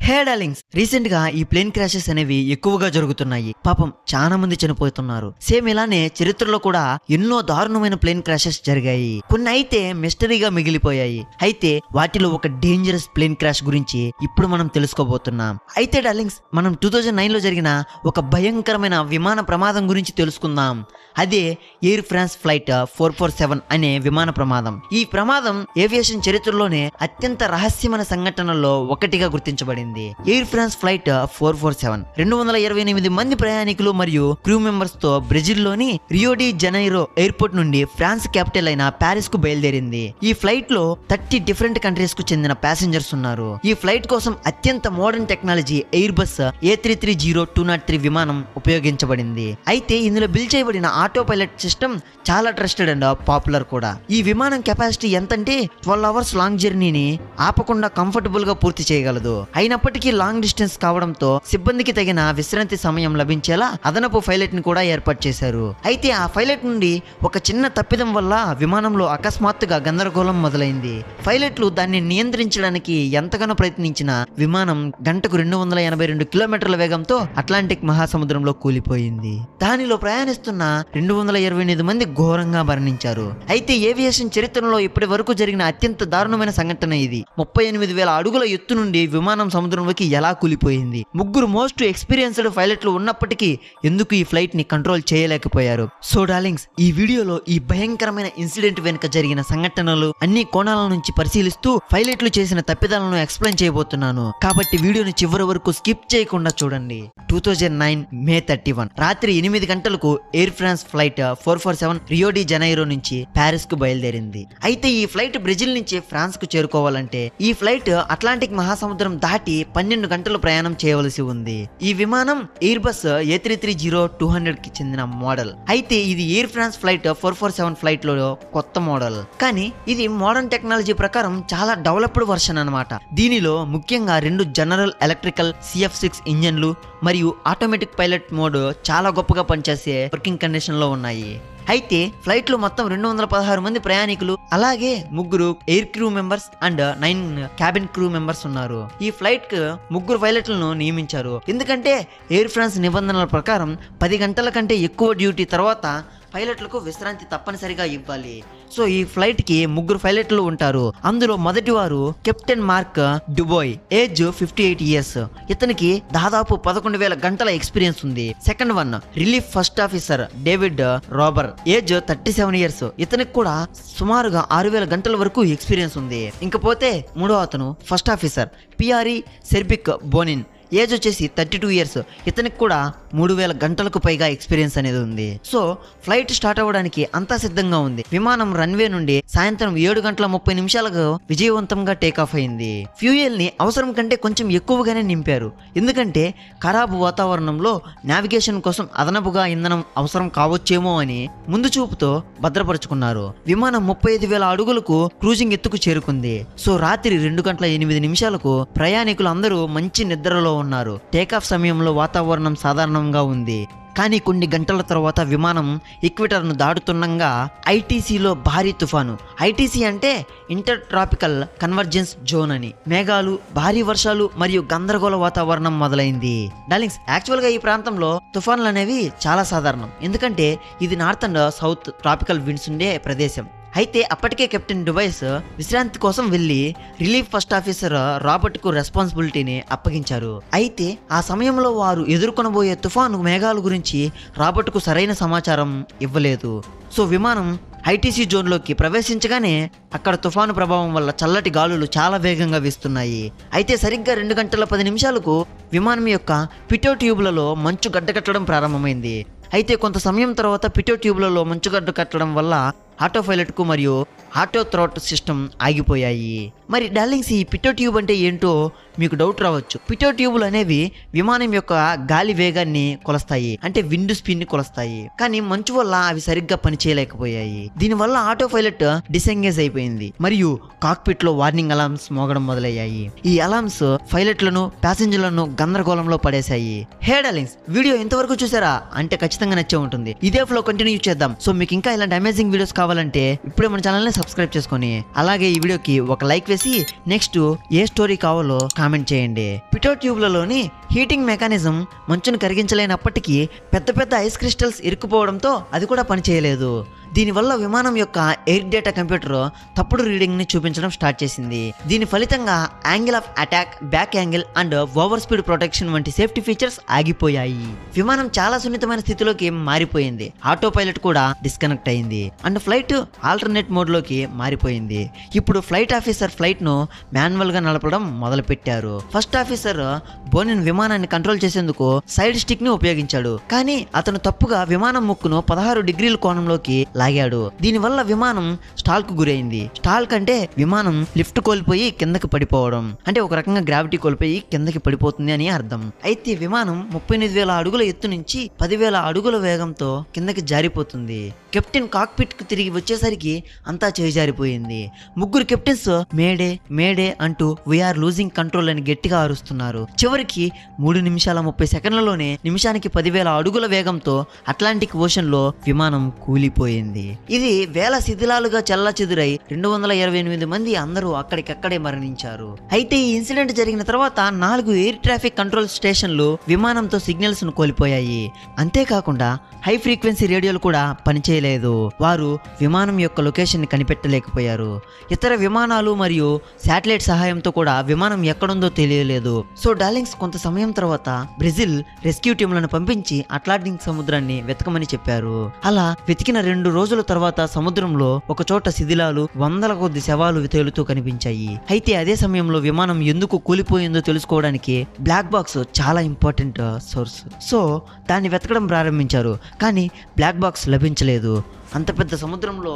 హే darlings, recent గా ఈ plane crashes అనేవి ఎక్కువగా జరుగుతున్నాయి. పాపం చాలా మంది చనిపోతున్నారు. సేమ్ ఇలానే చరిత్రలో కూడా ఎన్నో దారుణమైన ప్లేన్ క్రాషెస్ జరిగాయి. కొన్ని అయితే మిస్టరీగా మిగిలిపోయాయి. అయితే వాటిలో ఒక డేంజరస్ ప్లేన్ క్రాష్ గురించి ఇప్పుడు మనం తెలుసుకోబోతున్నాం. అయితే డార్లింగ్స్, మనం 2009 లో జరిగిన ఒక భయంకరమైన విమాన ప్రమాదం గురించి తెలుసుకుందాం. అదే ఎయిర్ ఫ్రాన్స్ ఫ్లైట్ 447 అనే విమాన ప్రమాదం. ఈ ప్రమాదం ఏవియేషన్ చరిత్రలోనే అత్యంత రహస్యమైన సంఘటనల్లో ఒకటిగా గుర్తించబడింది. ఎయిర్ ఫ్రాన్స్ ఫ్లైట్ 447 228 మంది ప్రయాణికులు మరియు క్రూ మెంబర్స్ తో బ్రెజిల్ లోని రియో డి జనైరో ఎయిర్పోర్ట్ నుండి ఫ్రాన్స్ క్యాపిటల్ అయిన ప్యారిస్ కు బయలుదేరింది. ఈ ఫ్లైట్ లో 30 డిఫరెంట్ కంట్రీస్ కు చెందిన ప్యాసింజర్స్ ఉన్నారు. ఈ ఫ్లైట్ కోసం అత్యంత modern technology air bus A330-203 విమానం ఉపయోగించబడింది. అయితే ఇందులో బిల్డ్ చేయబడిన ఆటో పైలట్ సిస్టమ్ చాలా ట్రస్టెడ్ అండ్ పాపులర్ కూడా. ఈ విమానం కెపాసిటీ ఎంతంటే 12 అవర్స్ లాంగ్ జర్నీని ఆపకుండా కంఫర్టబుల్ గా పూర్తి చేయగలదు. అయినప్పటికీ లాంగ్ డిస్టెన్స్ కావడంతో సిబ్బందికి తగిన విశ్రాంతి సమయం లభించేలా అదనపు పైలట్ ని కూడా ఏర్పాటు చేశారు. అయితే ఆ పైలట్ నుండి ఒక చిన్న తప్పిదం వల్ల విమానంలో అకస్మాత్తుగా గందరగోళం మొదలైంది. పైలట్లు దాన్ని నియంత్రించడానికి ఎంతగానో ప్రయత్నించిన విమానం గంటకు 282 కిలోమీటర్ల వేగంతో అట్లాంటిక్ మహాసముద్రంలో కూలిపోయింది. దానిలో ప్రయాణిస్తున్న 228 మంది ఘోరంగా మరణించారు. అయితే ఏవియేషన్ చరిత్రలో ఇప్పటి వరకు జరిగిన అత్యంత దారుణమైన సంఘటన ఇది. 38,000 అడుగుల ఎత్తు నుండి విమానం సముద్రంలోకి ఎలా కూలిపోయింది? ముగ్గురు మోస్ట్ ఎక్స్పీరియన్స్డ్ పైలట్లు ఉన్నప్పటికీ ఎందుకు ఈ ఫ్లైట్ ని కంట్రోల్ చేయలేకపోయారు? సో డార్లింగ్స్, ఈ వీడియోలో ఈ భయంకరమైన ఇన్సిడెంట్ వెనుక జరిగిన సంఘటనలు అన్ని కోణాల నుంచి పరిశీలిస్తూ పైలట్లు చేసిన తప్పిదాలను ఎక్స్ప్లెయిన్ చేయబోతున్నాను. కాబట్టి వీడియోని చివరి వరకు స్కిప్ చేయకుండా చూడండి. 2009 మే 31 రాత్రి 8 గంటలకు Air France flight 447 Rio de Janeiro నుంచి ప్యారిస్ కు బయలుదేరింది. అయితే ఈ ఫ్లైట్ బ్రెజిల్ నుంచి ఫ్రాన్స్ కు చేరుకోవాలంటే ఈ ఫ్లైట్ అట్లాంటిక్ మహాసముద్రం దాటి 12 గంటలు ప్రయాణం చేయవలసి ఉంది. ఈ విమానం ఎయిర్ బస్ A330-200 కి చెందిన మోడల్. అయితే ఇది ఎయిర్ ఫ్రాన్స్ ఫ్లైట్ 447 ఫ్లైట్ లో కొత్త మోడల్. కానీ ఇది మోడర్న్ టెక్నాలజీ ప్రకారం చాలా డెవలప్డ్ వర్షన్ అన్నమాట. దీనిలో ముఖ్యంగా 2 జనరల్ ఎలక్ట్రికల్ CF6 ఇంజన్లు మరియు ఆటోమేటిక్ పైలట్ మోడ్ చాలా గొప్పగా పనిచేసే వర్కింగ్ కండిషన్ లో ఉన్నాయి. అయితే ఫ్లైట్ లో మొత్తం 216 మంది ప్రయాణికులు అలాగే 3 air crew members and 9 cabin crew members ఉన్నారు. ఈ ఫ్లైట్ కు 3 పైలట్లను నియమించారు. ఎందుకంటే ఎయిర్ ఫ్రాన్స్ నిబంధనల ప్రకారం 10 గంటల కంటే ఎక్కువ డ్యూటీ తర్వాత పైలట్లకు విశ్రాంతి తప్పనిసరిగా ఇవ్వాలి. సో ఈ ఫ్లైట్ కి 3 పైలట్లు ఉంటారు. అందులో మొదటి వారు కెప్టెన్ మార్క్ డుబోయ్, ఏజ్ 58 ఇయర్స్. ఇతనికి దాదాపు 11,000 గంటల ఎక్స్పీరియన్స్ ఉంది. Second one relief first officer David robber, age 37 years. ఇతనికి కూడా సుమారుగా 6,000 గంటల వరకు ఎక్స్పీరియన్స్ ఉంది. ఇంకపోతే మూడో అతను ఫస్ట్ ఆఫీసర్ పిఆర్ఈ సెర్బిక్ బోనిన్, ఏజ్ వచ్చేసి 32 ఇయర్స్. ఇతనికి కూడా 3,000 గంటలకు పైగా ఎక్స్పీరియన్స్ అనేది ఉంది. సో ఫ్లైట్ స్టార్ట్ అవ్వడానికి అంతా సిద్ధంగా ఉంది. విమానం రన్వే నుండి సాయంత్రం 7:30 విజయవంతంగా టేకాఫ్ అయింది. ఫ్యూయల్ ని అవసరం కంటే కొంచెం ఎక్కువగానే నింపారు. ఎందుకంటే ఖరాబు వాతావరణంలో నావిగేషన్ కోసం అదనపుగా ఇంధనం అవసరం కావచ్చేమో అని ముందు చూపుతో భద్రపరుచుకున్నారు. విమానం 35,000 అడుగులకు క్రూజింగ్ ఎత్తుకు చేరుకుంది. సో రాత్రి 2:08 ప్రయాణికులు అందరూ మంచి నిద్రలో ఉన్నారు. టేకాఫ్ సమయంలో వాతావరణం సాధారణంగా ఉంది. కానీ కొన్ని గంటల తర్వాత విమానం ఈక్వేటర్ను దాటుతుండగా ఐటీసీలో భారీ తుఫాను. ఐటీసీ అంటే ఇంటర్ ట్రాపికల్ కన్వర్జెన్స్ జోన్ అని. మేఘాలు, భారీ వర్షాలు మరియు గందరగోళ వాతావరణం మొదలైంది. డార్లింగ్స్, యాక్చువల్గా ఈ ప్రాంతంలో తుఫాన్లు అనేవి చాలా సాధారణం. ఎందుకంటే ఇది north and south tropical winds ఉండే ప్రదేశం. అయితే అప్పటికే కెప్టెన్ డుబైస్ విశ్రాంతి కోసం వెళ్లి రిలీఫ్ ఫస్ట్ ఆఫీసర్ రాబర్ట్ కు రెస్పాన్సిబిలిటీని అప్పగించారు. అయితే ఆ సమయంలో వారు ఎదుర్కొనబోయే తుఫాను మేఘాల గురించి రాబర్ట్ కు సరైన సమాచారం ఇవ్వలేదు. సో విమానం ఐటీసీ జోన్లోకి ప్రవేశించగానే అక్కడ తుఫాను ప్రభావం వల్ల చల్లటి గాలులు చాలా వేగంగా వీస్తున్నాయి. అయితే సరిగ్గా 2:10 విమానం యొక్క పిటో ట్యూబ్లలో మంచు గడ్డకట్టడం ప్రారంభమైంది. అయితే కొంత సమయం తర్వాత పిటో ట్యూబ్లలో మంచుగడ్డ కట్టడం వల్ల ఆటో పైలట్ కు మరియు ఆటో థ్రోట్ సిస్టమ్ ఆగిపోయాయి. మరి డార్లింగ్స్, ఈ పిటో ట్యూబ్ అంటే ఏంటో మీకు డౌట్ రావచ్చు. పిటో ట్యూబులు అనేవి విమానం యొక్క గాలి వేగాన్ని కొలుస్తాయి, అంటే విండ్ స్పీడ్ ని కొలుస్తాయి. కానీ మంచు వల్ల అవి సరిగ్గా పనిచేయలేకపోయాయి. దీనివల్ల ఆటో పైలట్ డిసెంగేజ్ అయిపోయింది మరియు కాక్పిట్ లో వార్నింగ్ అలార్మ్స్ మోగడం మొదలయ్యాయి. ఈ అలార్మ్స్ పైలట్లను ప్యాసింజర్లను గందరగోళంలో పడేశాయి. హే డార్లింగ్స్, వీడియో ఇంతవరకు చూసారా అంటే ఖచ్చితంగా నచ్చే ఉంటుంది. ఇదే ఫ్లో కంటిన్యూ చేద్దాం. సో మీకు ఇంకా ఇలాంటి అమేజింగ్ వీడియోస్ కావాలంటే ఇప్పుడే మన ఛానల్ ని సబ్స్క్రైబ్ చేసుకొని అలాగే ఈ వీడియోకి ఒక లైక్ వేసి నెక్స్ట్ ఏ స్టోరీ కావాలో కామెంట్ చేయండి. పిటోట్ ట్యూబ్లలోని హీటింగ్ మెకానిజం మంచును కరిగించలేనప్పటికీ పెద్ద పెద్ద ఐస్ క్రిస్టల్స్ ఇరుక్కుపోవడంతో అది కూడా పనిచేయలేదు. దీనివల్ల విమానం యొక్క ఎయిర్ డేటా కంప్యూటర్ తప్పుడు రీడింగ్ ని చూపించడం స్టార్ట్ చేసింది. దీని ఫలితంగా angle of attack, back angle and over speed protection వంటి సేఫ్టీ ఫీచర్స్ ఆగిపోయాయి. విమానం చాలా సున్నితమైన స్థితిలోకి మారిపోయింది. ఆటో పైలట్ కూడా డిస్కనెక్ట్ అయింది అండ్ ఫ్లైట్ ఆల్టర్నేట్ మోడ్ లోకి మారిపోయింది. ఇప్పుడు ఫ్లైట్ ఆఫీసర్ ఫ్లైట్ ను మాన్యువల్ గా నడపడం మొదలు పెట్టారు. ఫస్ట్ ఆఫీసర్ బోనిన్ విమానాన్ని కంట్రోల్ చేసేందుకు సైడ్ స్టిక్ ని ఉపయోగించాడు. కానీ అతను తప్పుగా విమానం ముక్కును 16 డిగ్రీల కోణంలోకి లాగాడు. దీనివల్ల విమానం స్టాల్ కు గురైంది. స్టాల్ కంటే విమానం లిఫ్ట్ కోల్పోయి కిందకి పడిపోవడం, అంటే ఒక రకంగా గ్రావిటీ కోల్పోయి కిందకి పడిపోతుంది అని అర్థం. అయితే విమానం 38,000 అడుగుల ఎత్తు నుంచి 10,000 అడుగుల వేగంతో కిందకి జారిపోతుంది. కెప్టెన్ కాక్పిట్ కు తిరిగి వచ్చేసరికి అంతా చేజారిపోయింది. ముగ్గురు కెప్టెన్స్ మేడే మేడే అంటూ వీఆర్ లూజింగ్ కంట్రోల్ అని గట్టిగా అరుస్తున్నారు. చివరికి 3 నిమిషాల 30 సెకండ్లలోనే నిమిషానికి 10,000 అడుగుల వేగంతో అట్లాంటిక్ ఓషన్ లో విమానం కూలిపోయింది. ఇది వేల శిథిలాలుగా చెల్లాచెదురై 228 మంది అందరూ అక్కడికక్కడే మరణించారు. అయితే ఈ ఇన్సిడెంట్ జరిగిన తర్వాత 4 ఎయిర్ ట్రాఫిక్ కంట్రోల్ స్టేషన్లు విమానంతో సిగ్నల్స్ ను కోల్పోయాయి. అంతేకాకుండా హై ఫ్రీక్వెన్సీ రేడియోలు కూడా పనిచేయలేదు. వారు విమానం యొక్క లొకేషన్ ని కనిపెట్టలేకపోయారు. ఇతర విమానాలు మరియు శాటిలైట్ సహాయంతో కూడా విమానం ఎక్కడుందో తెలియలేదు. సో డార్లింగ్స్ కొంత సమయం తర్వాత బ్రెజిల్ రెస్క్యూ టీంలను పంపించి అట్లాంటిక్ సముద్రాన్ని వెతకమని చెప్పారు. అలా వెతికిన 2 రోజుల తర్వాత సముద్రంలో ఒక చోట శిథిలాలు, వందల కొద్ది శవాలు తేలుతూ కనిపించాయి. అయితే అదే సమయంలో విమానం ఎందుకు కూలిపోయిందో తెలుసుకోవడానికి బ్లాక్ బాక్స్ చాలా ఇంపార్టెంట్ సోర్స్. సో దాన్ని వెతకడం ప్రారంభించారు. కానీ బ్లాక్ బాక్స్ లభించలేదు. అంత పెద్ద సముద్రంలో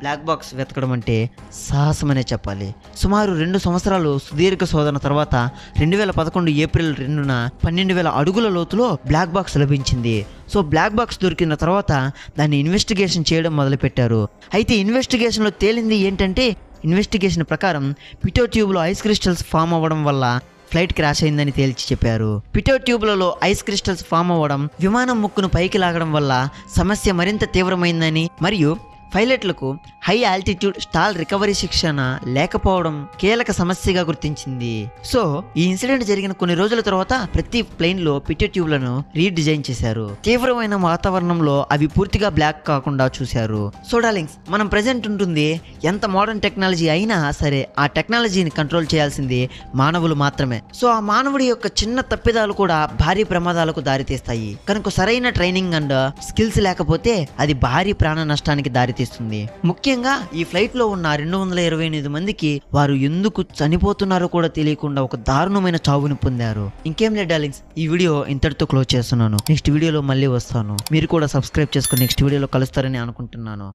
బ్లాక్ బాక్స్ వెతకడం అంటే సాహసమనే చెప్పాలి. సుమారు 2 సంవత్సరాలు సుదీర్ఘ శోధన తర్వాత 2011 ఏప్రిల్ 2న 12,000 అడుగుల లోతులో బ్లాక్ బాక్స్ లభించింది. సో బ్లాక్ బాక్స్ దొరికిన తర్వాత దాన్ని ఇన్వెస్టిగేషన్ చేయడం మొదలుపెట్టారు. అయితే ఇన్వెస్టిగేషన్లో తేలింది ఏంటంటే, ఇన్వెస్టిగేషన్ ప్రకారం పిటోట్ ట్యూబ్లో ఐస్ క్రిస్టల్స్ ఫామ్ అవ్వడం వల్ల ఫ్లైట్ క్రాష్ అయిందని తేల్చి చెప్పారు. పిటోట్ ట్యూబ్లలో ఐస్ క్రిస్టల్స్ ఫామ్ అవ్వడం విమానం ముక్కును పైకి లాగడం వల్ల సమస్య మరింత తీవ్రమైందని మరియు పైలట్లకు హై ఆల్టిట్యూడ్ స్టాల్ రికవరీ శిక్షణ లేకపోవడం కీలక సమస్యగా గుర్తించింది. సో ఈ ఇన్సిడెంట్ జరిగిన కొన్ని రోజుల తర్వాత ప్రతి ప్లేన్ లో పిటోట్ ట్యూబ్లను రీడిజైన్ చేశారు. తీవ్రమైన వాతావరణంలో అవి పూర్తిగా బ్లాక్ కాకుండా చూశారు. సో డార్లింగ్స్, మనం ప్రెజెంట్ ఉంటుంది ఎంత మోడర్న్ టెక్నాలజీ అయినా సరే ఆ టెక్నాలజీని కంట్రోల్ చేయాల్సింది మానవులు మాత్రమే. సో ఆ మానవుడి యొక్క చిన్న తప్పిదాలు కూడా భారీ ప్రమాదాలకు దారితీస్తాయి. కనుక సరైన ట్రైనింగ్ అండ్ స్కిల్స్ లేకపోతే అది భారీ ప్రాణ నష్టానికి దారితీస్తుంది. ముఖ్యంగా ఈ ఫ్లైట్ లో ఉన్న 228 మందికి వారు ఎందుకు చనిపోతున్నారో కూడా తెలియకుండా ఒక దారుణమైన చావుని పొందారు. ఇంకేం లేదు డార్లింగ్స్, ఈ వీడియో ఇంతటితో క్లోజ్ చేస్తున్నాను. నెక్స్ట్ వీడియోలో మళ్ళీ వస్తాను. మీరు కూడా సబ్స్క్రైబ్ చేసుకుని నెక్స్ట్ వీడియోలో కలుస్తారని అనుకుంటున్నాను.